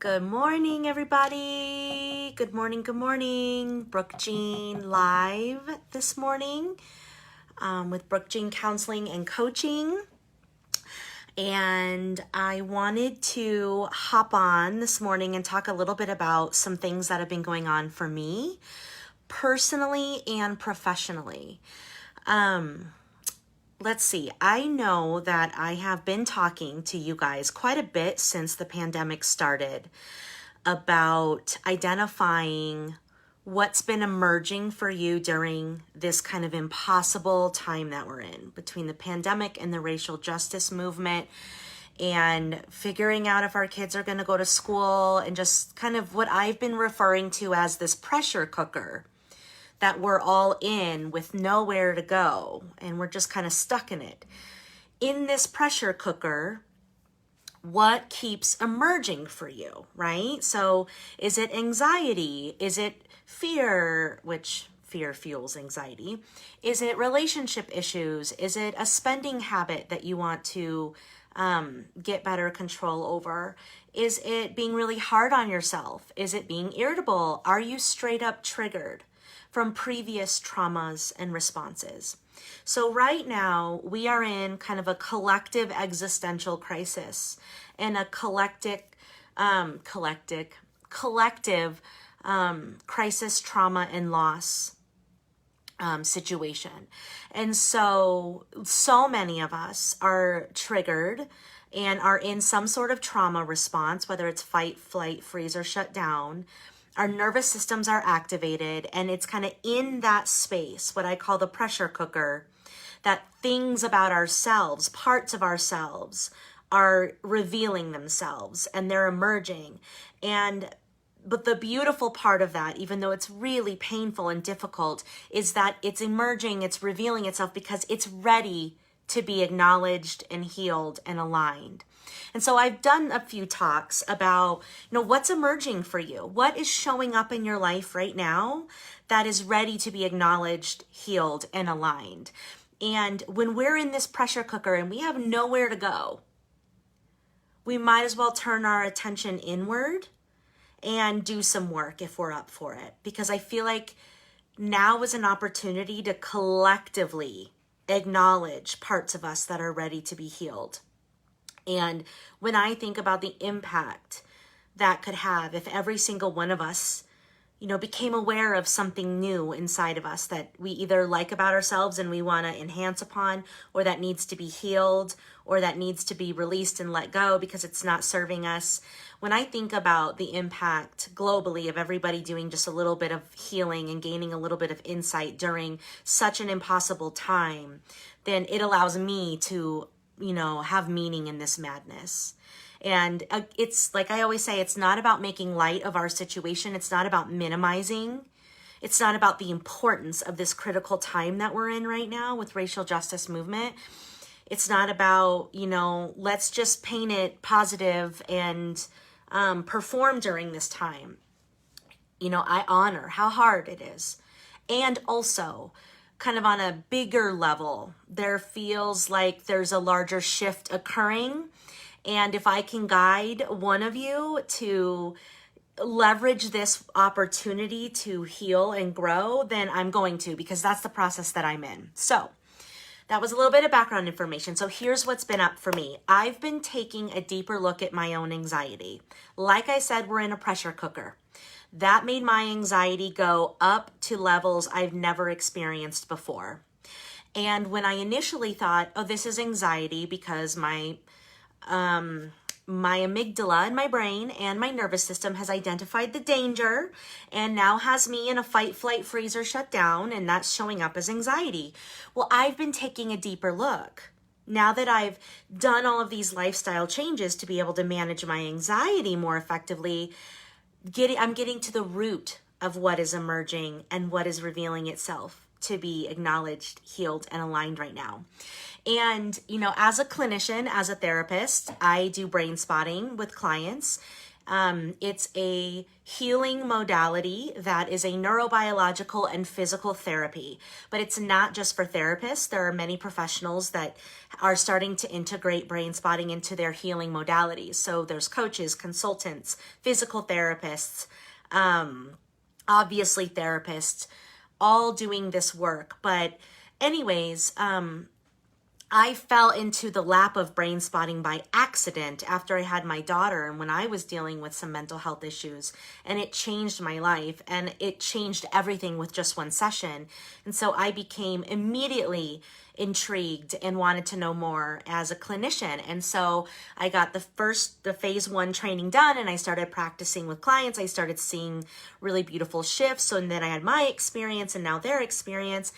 Good morning, everybody. Good morning, good morning. Brooke Jean live this morning with Brooke Jean Counseling and Coaching. And I wanted to hop on this morning and talk a little bit about some things that have been going on for me, personally and professionally. Let's see, I know that I have been talking to you guys quite a bit since the pandemic started about identifying what's been emerging for you during this kind of impossible time that we're in between the pandemic and the racial justice movement, and figuring out if our kids are going to go to school, and just kind of what I've been referring to as this pressure cooker that we're all in with nowhere to go, and we're just kind of stuck in it. In this pressure cooker, what keeps emerging for you, right? So is it anxiety? Is it fear, which fear fuels anxiety? Is it relationship issues? Is it a spending habit that you want to get better control over? Is it being really hard on yourself? Is it being irritable? Are you straight up triggered from previous traumas and responses? So right now we are in kind of a collective existential crisis and a collective crisis, trauma, and loss situation. And so many of us are triggered and are in some sort of trauma response, whether it's fight, flight, freeze, or shut down. Our nervous systems are activated, and it's kind of in that space, what I call the pressure cooker, that things about ourselves, parts of ourselves, are revealing themselves and they're emerging. But the beautiful part of that, even though it's really painful and difficult, is that it's emerging, it's revealing itself because it's ready to be acknowledged and healed and aligned. And so I've done a few talks about, what's emerging for you? What is showing up in your life right now that is ready to be acknowledged, healed, and aligned? And when we're in this pressure cooker and we have nowhere to go, we might as well turn our attention inward and do some work if we're up for it. Because I feel like now is an opportunity to collectively acknowledge parts of us that are ready to be healed. And when I think about the impact that could have if every single one of us, became aware of something new inside of us that we either like about ourselves and we want to enhance upon, or that needs to be healed, or that needs to be released and let go because it's not serving us. When I think about the impact globally of everybody doing just a little bit of healing and gaining a little bit of insight during such an impossible time, then it allows me to have meaning in this madness. And it's like I always say, it's not about making light of our situation. It's not about minimizing. It's not about the importance of this critical time that we're in right now with racial justice movement. It's not about, let's just paint it positive and perform during this time. I honor how hard it is. And also, kind of on a bigger level, there feels like there's a larger shift occurring. And if I can guide one of you to leverage this opportunity to heal and grow, then I'm going to, because that's the process that I'm in. So that was a little bit of background information. So here's what's been up for me. I've been taking a deeper look at my own anxiety. Like I said, we're in a pressure cooker. That made my anxiety go up to levels I've never experienced before. And when I initially thought, this is anxiety because my amygdala in my brain and my nervous system has identified the danger and now has me in a fight, flight, freeze, or shut down, and that's showing up as anxiety. Well, I've been taking a deeper look. Now that I've done all of these lifestyle changes to be able to manage my anxiety more effectively, I'm getting to the root of what is emerging and what is revealing itself to be acknowledged, healed, and aligned right now. And, as a clinician, as a therapist, I do brain spotting with clients. It's a healing modality that is a neurobiological and physical therapy, but it's not just for therapists. There are many professionals that are starting to integrate brain spotting into their healing modalities. So there's coaches, consultants, physical therapists, obviously therapists, all doing this work. But anyways, I fell into the lap of brain spotting by accident after I had my daughter and when I was dealing with some mental health issues, and it changed my life and it changed everything with just one session. And so I became immediately intrigued and wanted to know more as a clinician. And so I got the phase 1 training done, and I started practicing with clients. I started seeing really beautiful shifts. So then I had my experience and now their experience.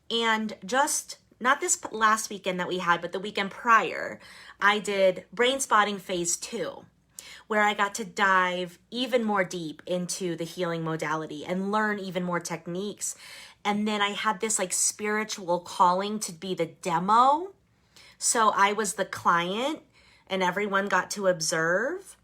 And just not this last weekend that we had, but the weekend prior, I did brain spotting phase 2, where I got to dive even more deep into the healing modality and learn even more techniques. And then I had this like spiritual calling to be the demo. So I was the client and everyone got to observe.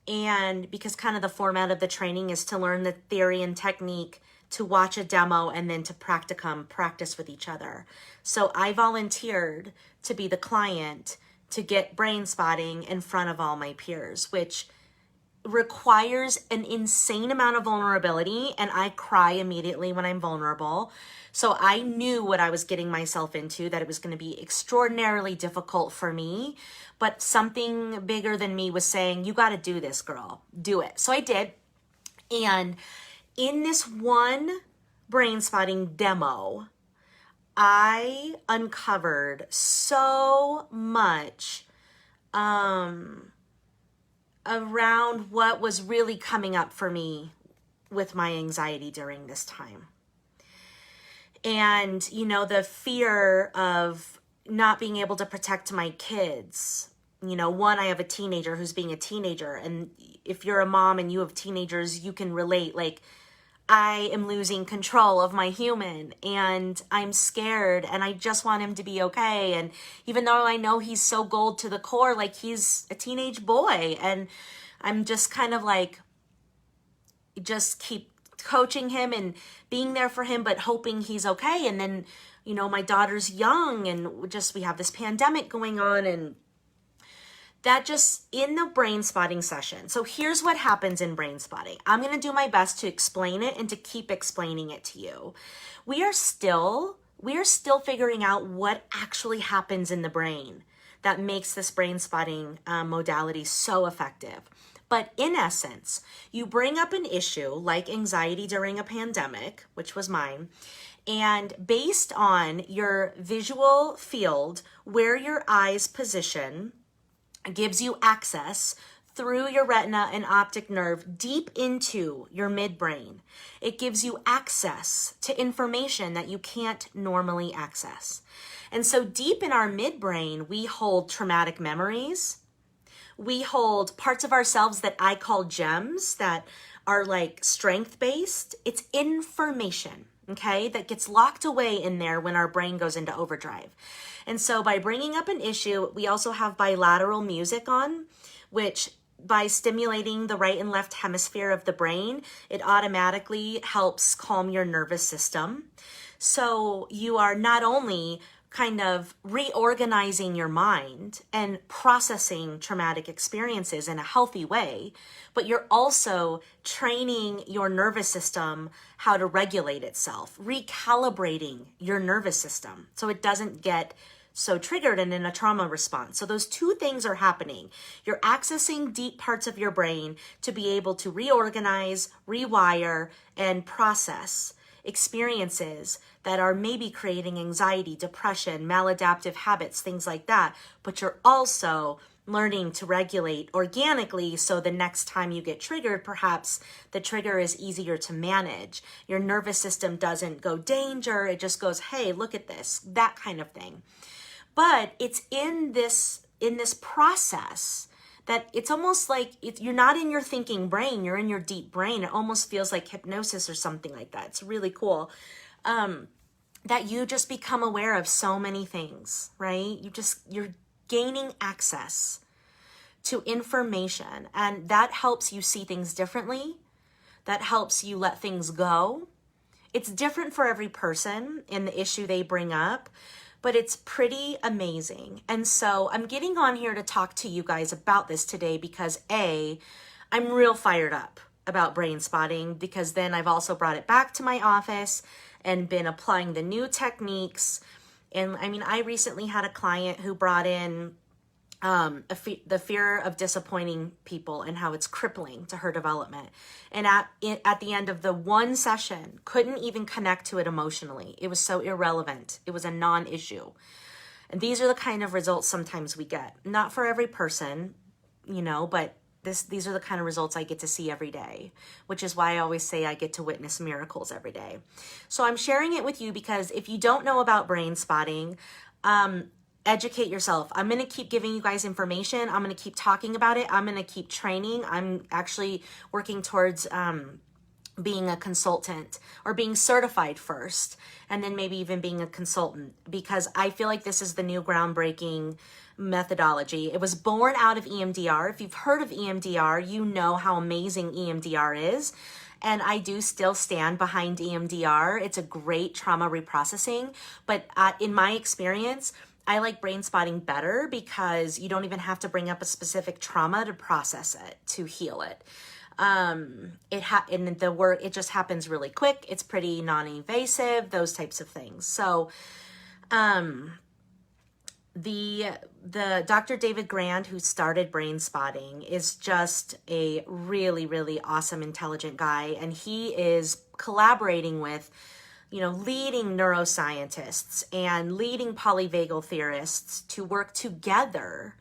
And because kind of the format of the training is to learn the theory and technique, to watch a demo, and then to practice with each other. So I volunteered to be the client to get brain spotting in front of all my peers, which requires an insane amount of vulnerability, and I cry immediately when I'm vulnerable. So I knew what I was getting myself into, that it was going to be extraordinarily difficult for me, but something bigger than me was saying, you got to do this, girl, do it. So I did. And in this one brain spotting demo, I uncovered so much around what was really coming up for me with my anxiety during this time. And, you know, the fear of not being able to protect my kids. You know, one, I have a teenager who's being a teenager. And if you're a mom and you have teenagers, you can relate. Like, I am losing control of my human and I'm scared and I just want him to be okay. And even though I know he's so gold to the core, like he's a teenage boy, and I'm just kind of like, just keep coaching him and being there for him, but hoping he's okay. And then, you know, my daughter's young and just, we have this pandemic going on, and that just in the brain spotting session. So here's what happens in brain spotting. I'm going to do my best to explain it and to keep explaining it to you. We are still figuring out what actually happens in the brain that makes this brain spotting modality so effective. But in essence, you bring up an issue like anxiety during a pandemic, which was mine, and based on your visual field, where your eyes position, gives you access through your retina and optic nerve deep into your midbrain. It gives you access to information that you can't normally access. And so deep in our midbrain, we hold traumatic memories. We hold parts of ourselves that I call gems that are like strength-based. It's information, okay, that gets locked away in there when our brain goes into overdrive. And so by bringing up an issue, we also have bilateral music on, which by stimulating the right and left hemisphere of the brain, it automatically helps calm your nervous system. So you are not only kind of reorganizing your mind and processing traumatic experiences in a healthy way, but you're also training your nervous system how to regulate itself, recalibrating your nervous system so it doesn't get so triggered and in a trauma response. So those two things are happening. You're accessing deep parts of your brain to be able to reorganize, rewire, and process experiences that are maybe creating anxiety, depression, maladaptive habits, things like that. But you're also learning to regulate organically, so the next time you get triggered, perhaps the trigger is easier to manage. Your nervous system doesn't go danger, it just goes, hey, look at this, that kind of thing. But it's in this process that it's almost like you're not in your thinking brain, you're in your deep brain. It almost feels like hypnosis or something like that. It's really cool. That you just become aware of so many things, right? You're gaining access to information. And that helps you see things differently. That helps you let things go. It's different for every person in the issue they bring up, but it's pretty amazing. And so I'm getting on here to talk to you guys about this today because A, I'm real fired up about brain spotting, because then I've also brought it back to my office and been applying the new techniques. And I mean, I recently had a client who brought in the fear of disappointing people and how it's crippling to her development. And at the end of the one session, couldn't even connect to it emotionally. It was so irrelevant. It was a non-issue. And these are the kind of results sometimes we get. Not for every person, you know, but these are the kind of results I get to see every day, which is why I always say I get to witness miracles every day. So I'm sharing it with you because if you don't know about brain spotting, educate yourself. I'm going to keep giving you guys information. I'm going to keep talking about it. I'm going to keep training. I'm actually working towards being a consultant or being certified first, and then maybe even being a consultant, because I feel like this is the new groundbreaking methodology. It was born out of EMDR. If you've heard of EMDR, you know how amazing EMDR is. And I do still stand behind EMDR. It's a great trauma reprocessing. But in my experience, I like brain spotting better because you don't even have to bring up a specific trauma to process it, to heal it. And the work, it just happens really quick. It's pretty non-invasive, those types of things. So, the Dr. David Grand, who started brain spotting, is just a really, really awesome, intelligent guy. And he is collaborating with, you know, leading neuroscientists and leading polyvagal theorists to work together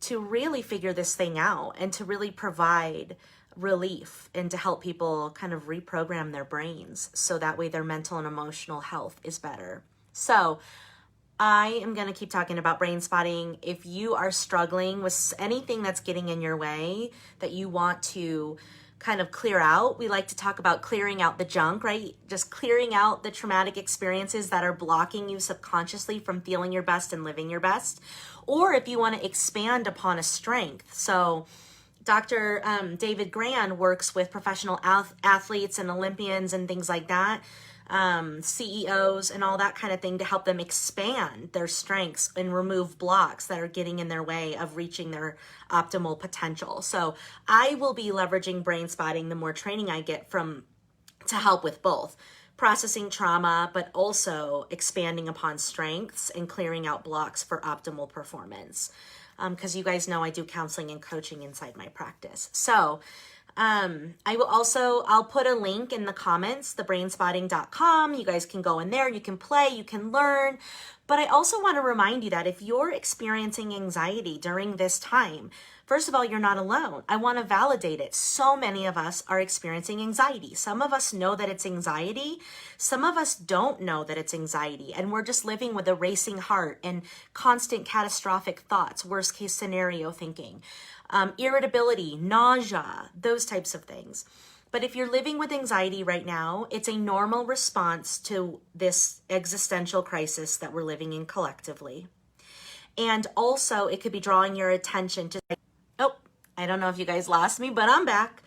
to really figure this thing out and to really provide relief and to help people kind of reprogram their brains so that way their mental and emotional health is better. So I am going to keep talking about brain spotting. If you are struggling with anything that's getting in your way that you want to kind of clear out, we like to talk about clearing out the junk, right? Just clearing out the traumatic experiences that are blocking you subconsciously from feeling your best and living your best. Or if you want to expand upon a strength. So Dr. David Grand works with professional athletes and Olympians and things like that, CEOs and all that kind of thing, to help them expand their strengths and remove blocks that are getting in their way of reaching their optimal potential. So I will be leveraging brain spotting the more training I get to help with both processing trauma, but also expanding upon strengths and clearing out blocks for optimal performance. Because you guys know I do counseling and coaching inside my practice. So I'll put a link in the comments, thebrainspotting.com. You guys can go in there, you can play, you can learn. But I also want to remind you that if you're experiencing anxiety during this time, first of all, you're not alone. I want to validate it. So many of us are experiencing anxiety. Some of us know that it's anxiety. Some of us don't know that it's anxiety. And we're just living with a racing heart and constant catastrophic thoughts, worst case scenario thinking, irritability, nausea, those types of things. But if you're living with anxiety right now, it's a normal response to this existential crisis that we're living in collectively. And also it could be drawing your attention to, oh, I don't know if you guys lost me, but I'm back.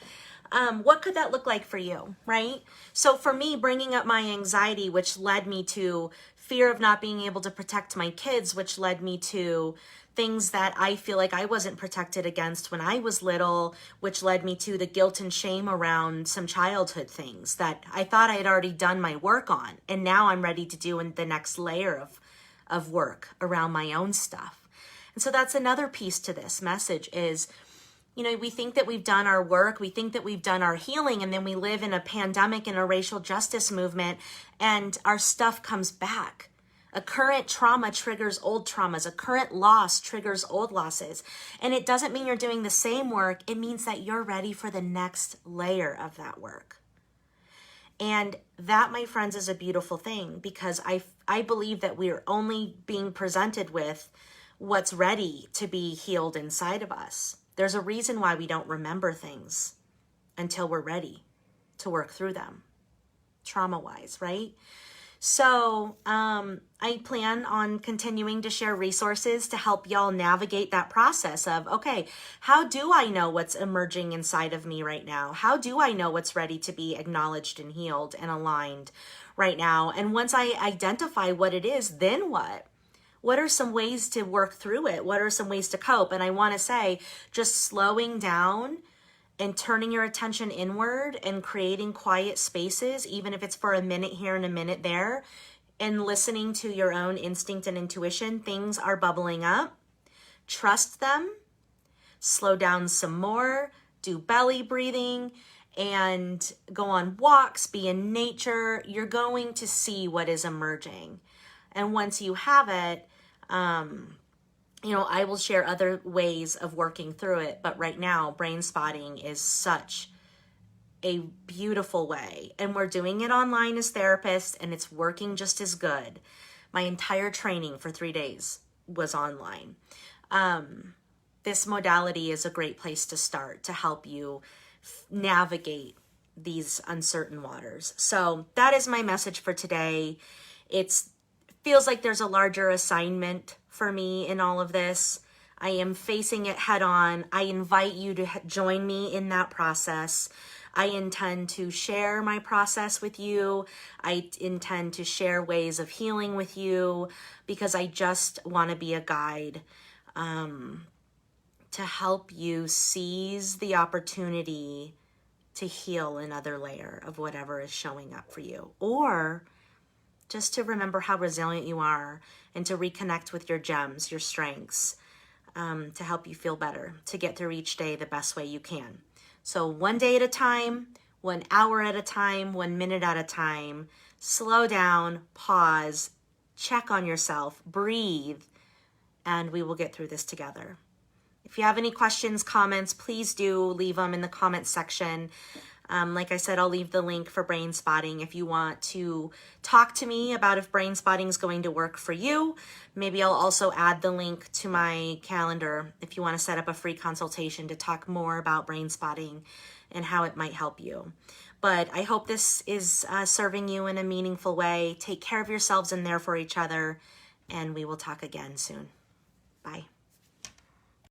What could that look like for you, right? So for me, bringing up my anxiety, which led me to fear of not being able to protect my kids, which led me to things that I feel like I wasn't protected against when I was little, which led me to the guilt and shame around some childhood things that I thought I had already done my work on. And now I'm ready to do the next layer of work around my own stuff. And so that's another piece to this message is, you know, we think that we've done our work, we think that we've done our healing, and then we live in a pandemic and a racial justice movement, and our stuff comes back. A current trauma triggers old traumas. A current loss triggers old losses. And it doesn't mean you're doing the same work. It means that you're ready for the next layer of that work. And that, my friends, is a beautiful thing, because I believe that we are only being presented with what's ready to be healed inside of us. There's a reason why we don't remember things until we're ready to work through them, trauma-wise, right? So I plan on continuing to share resources to help y'all navigate that process of, okay, how do I know what's emerging inside of me right now? How do I know what's ready to be acknowledged and healed and aligned right now? And once I identify what it is, then what? What are some ways to work through it? What are some ways to cope? And I want to say, just slowing down and turning your attention inward and creating quiet spaces, even if it's for a minute here and a minute there, and listening to your own instinct and intuition, things are bubbling up. Trust them, slow down some more, do belly breathing, and go on walks, be in nature. You're going to see what is emerging. And once you have it, I will share other ways of working through it. But right now, brain spotting is such a beautiful way. And we're doing it online as therapists, and it's working just as good. My entire training for 3 days was online. This modality is a great place to start to help you navigate these uncertain waters. So that is my message for today. It feels like there's a larger assignment for me in all of this. I am facing it head on. I invite you to join me in that process. I intend to share my process with you. I intend to share ways of healing with you, because I just want to be a guide to help you seize the opportunity to heal another layer of whatever is showing up for you, or just to remember how resilient you are and to reconnect with your gems, your strengths, to help you feel better, to get through each day the best way you can. So 1 day at a time, 1 hour at a time, 1 minute at a time, slow down, pause, check on yourself, breathe, and we will get through this together. If you have any questions, comments, please do leave them in the comments section. Like I said, I'll leave the link for Brainspotting if you want to talk to me about if Brainspotting is going to work for you. Maybe I'll also add the link to my calendar if you want to set up a free consultation to talk more about Brainspotting and how it might help you. But I hope this is serving you in a meaningful way. Take care of yourselves and there for each other, and we will talk again soon. Bye.